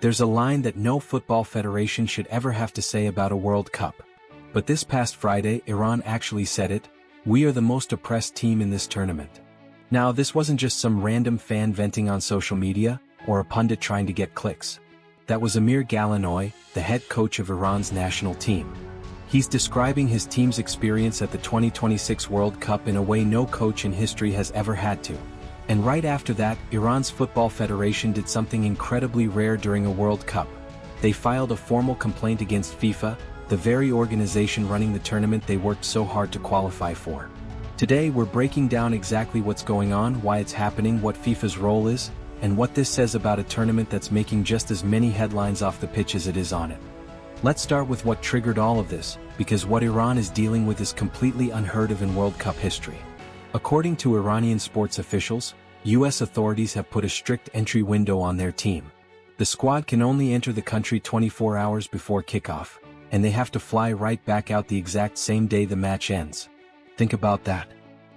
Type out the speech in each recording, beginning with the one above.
There's a line that no football federation should ever have to say about a World Cup. But this past Friday, Iran actually said it: "We are the most oppressed team in this tournament." Now, this wasn't just some random fan venting on social media, or a pundit trying to get clicks. That was Amir Ghalenoei, the head coach of Iran's national team. He's describing his team's experience at the 2026 World Cup in a way no coach in history has ever had to. And right after that, Iran's Football Federation did something incredibly rare during a World Cup. They filed a formal complaint against FIFA, the very organization running the tournament they worked so hard to qualify for. Today we're breaking down exactly what's going on, why it's happening, what FIFA's role is, and what this says about a tournament that's making just as many headlines off the pitch as it is on it. Let's start with what triggered all of this, because what Iran is dealing with is completely unheard of in World Cup history. According to Iranian sports officials, U.S. authorities have put a strict entry window on their team. The squad can only enter the country 24 hours before kickoff, and they have to fly right back out the exact same day the match ends. Think about that.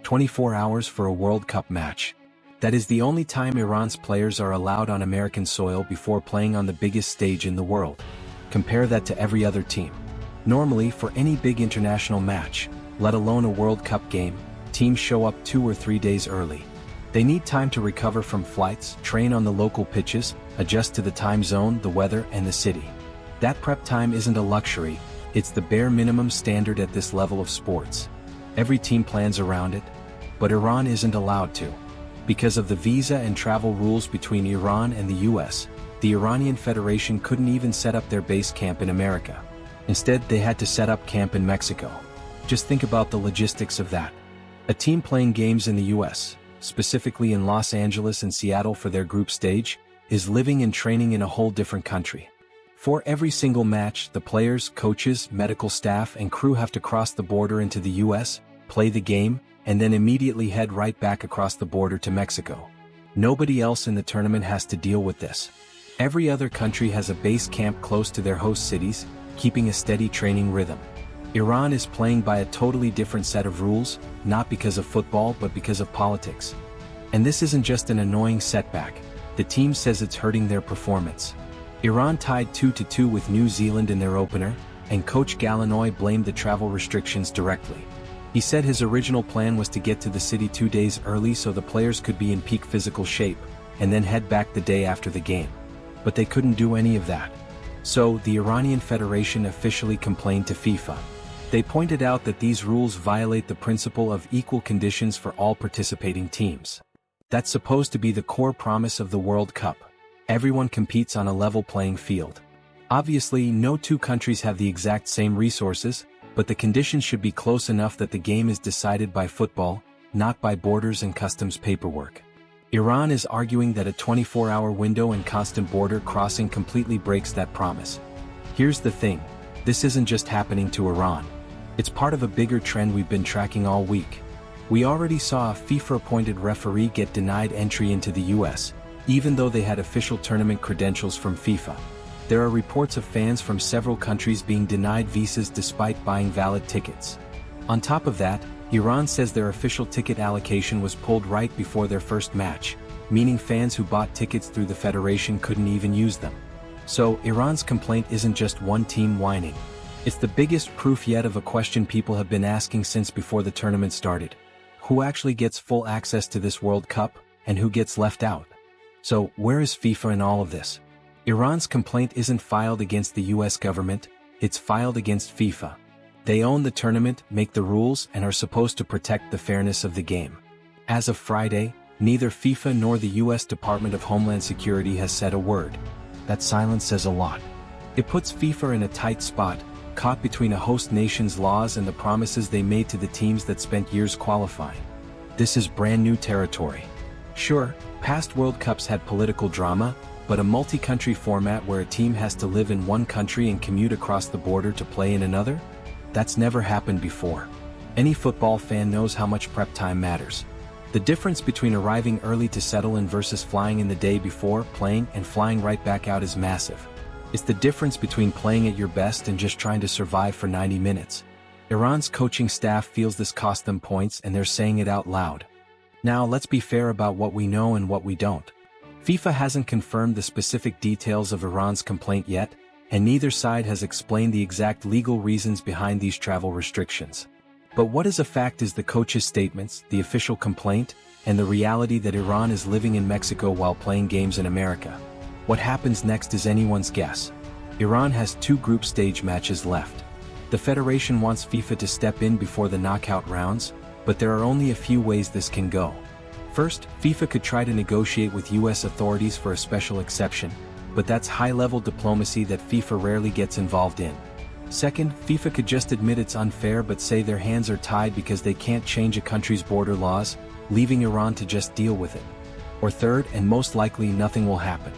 24 hours for a World Cup match. That is the only time Iran's players are allowed on American soil before playing on the biggest stage in the world. Compare that to every other team. Normally, for any big international match, let alone a World Cup game, teams show up 2 or 3 days early. They need time to recover from flights, train on the local pitches, adjust to the time zone, the weather, and the city. That prep time isn't a luxury, it's the bare minimum standard at this level of sports. Every team plans around it, but Iran isn't allowed to. Because of the visa and travel rules between Iran and the US, the Iranian Federation couldn't even set up their base camp in America. Instead, they had to set up camp in Mexico. Just think about the logistics of that. A team playing games in the US, specifically in Los Angeles and Seattle for their group stage, is living and training in a whole different country. For every single match, the players, coaches, medical staff, and crew have to cross the border into the US, play the game, and then immediately head right back across the border to Mexico. Nobody else in the tournament has to deal with this. Every other country has a base camp close to their host cities, keeping a steady training rhythm. Iran is playing by a totally different set of rules, not because of football but because of politics. And this isn't just an annoying setback, the team says it's hurting their performance. Iran tied 2-2 with New Zealand in their opener, and coach Ghalenoei blamed the travel restrictions directly. He said his original plan was to get to the city 2 days early so the players could be in peak physical shape, and then head back the day after the game. But they couldn't do any of that. So, the Iranian Federation officially complained to FIFA. They pointed out that these rules violate the principle of equal conditions for all participating teams. That's supposed to be the core promise of the World Cup. Everyone competes on a level playing field. Obviously, no two countries have the exact same resources, but the conditions should be close enough that the game is decided by football, not by borders and customs paperwork. Iran is arguing that a 24-hour window and constant border crossing completely breaks that promise. Here's the thing, this isn't just happening to Iran. It's part of a bigger trend we've been tracking all week. We already saw a FIFA-appointed referee get denied entry into the US, even though they had official tournament credentials from FIFA. There are reports of fans from several countries being denied visas despite buying valid tickets. On top of that, Iran says their official ticket allocation was pulled right before their first match, meaning fans who bought tickets through the federation couldn't even use them. So, Iran's complaint isn't just one team whining. It's the biggest proof yet of a question people have been asking since before the tournament started. Who actually gets full access to this World Cup, and who gets left out? So, where is FIFA in all of this? Iran's complaint isn't filed against the US government, it's filed against FIFA. They own the tournament, make the rules, and are supposed to protect the fairness of the game. As of Friday, neither FIFA nor the US Department of Homeland Security has said a word. That silence says a lot. It puts FIFA in a tight spot, caught between a host nation's laws and the promises they made to the teams that spent years qualifying. This is brand new territory. Sure, past World Cups had political drama, but a multi-country format where a team has to live in one country and commute across the border to play in another? That's never happened before. Any football fan knows how much prep time matters. The difference between arriving early to settle in versus flying in the day before, playing, and flying right back out is massive. It's the difference between playing at your best and just trying to survive for 90 minutes. Iran's coaching staff feels this cost them points and they're saying it out loud. Now let's be fair about what we know and what we don't. FIFA hasn't confirmed the specific details of Iran's complaint yet, and neither side has explained the exact legal reasons behind these travel restrictions. But what is a fact is the coach's statements, the official complaint, and the reality that Iran is living in Mexico while playing games in America. What happens next is anyone's guess. Iran has 2 group stage matches left. The federation wants FIFA to step in before the knockout rounds, but there are only a few ways this can go. First, FIFA could try to negotiate with US authorities for a special exception, but that's high-level diplomacy that FIFA rarely gets involved in. Second, FIFA could just admit it's unfair but say their hands are tied because they can't change a country's border laws, leaving Iran to just deal with it. Or third, and most likely nothing will happen.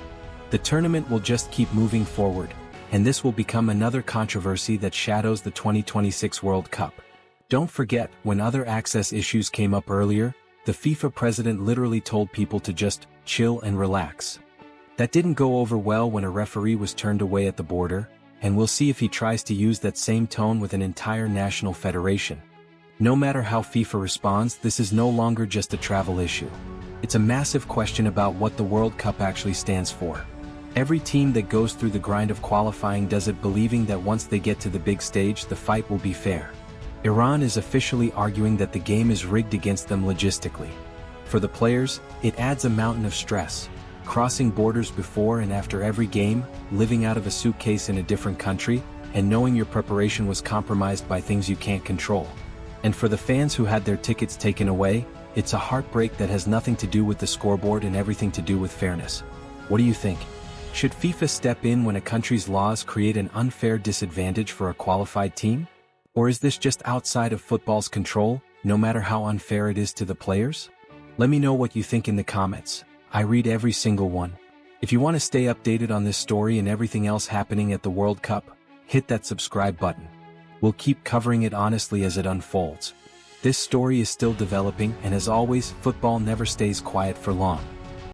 The tournament will just keep moving forward, and this will become another controversy that shadows the 2026 World Cup. Don't forget, when other access issues came up earlier, the FIFA president literally told people to just chill and relax. That didn't go over well when a referee was turned away at the border, and we'll see if he tries to use that same tone with an entire national federation. No matter how FIFA responds, this is no longer just a travel issue. It's a massive question about what the World Cup actually stands for. Every team that goes through the grind of qualifying does it believing that once they get to the big stage the fight will be fair. Iran is officially arguing that the game is rigged against them logistically. For the players, it adds a mountain of stress. Crossing borders before and after every game, living out of a suitcase in a different country, and knowing your preparation was compromised by things you can't control. And for the fans who had their tickets taken away, it's a heartbreak that has nothing to do with the scoreboard and everything to do with fairness. What do you think? Should FIFA step in when a country's laws create an unfair disadvantage for a qualified team? Or is this just outside of football's control, no matter how unfair it is to the players? Let me know what you think in the comments. I read every single one. If you want to stay updated on this story and everything else happening at the World Cup, hit that subscribe button. We'll keep covering it honestly as it unfolds. This story is still developing, and as always, football never stays quiet for long.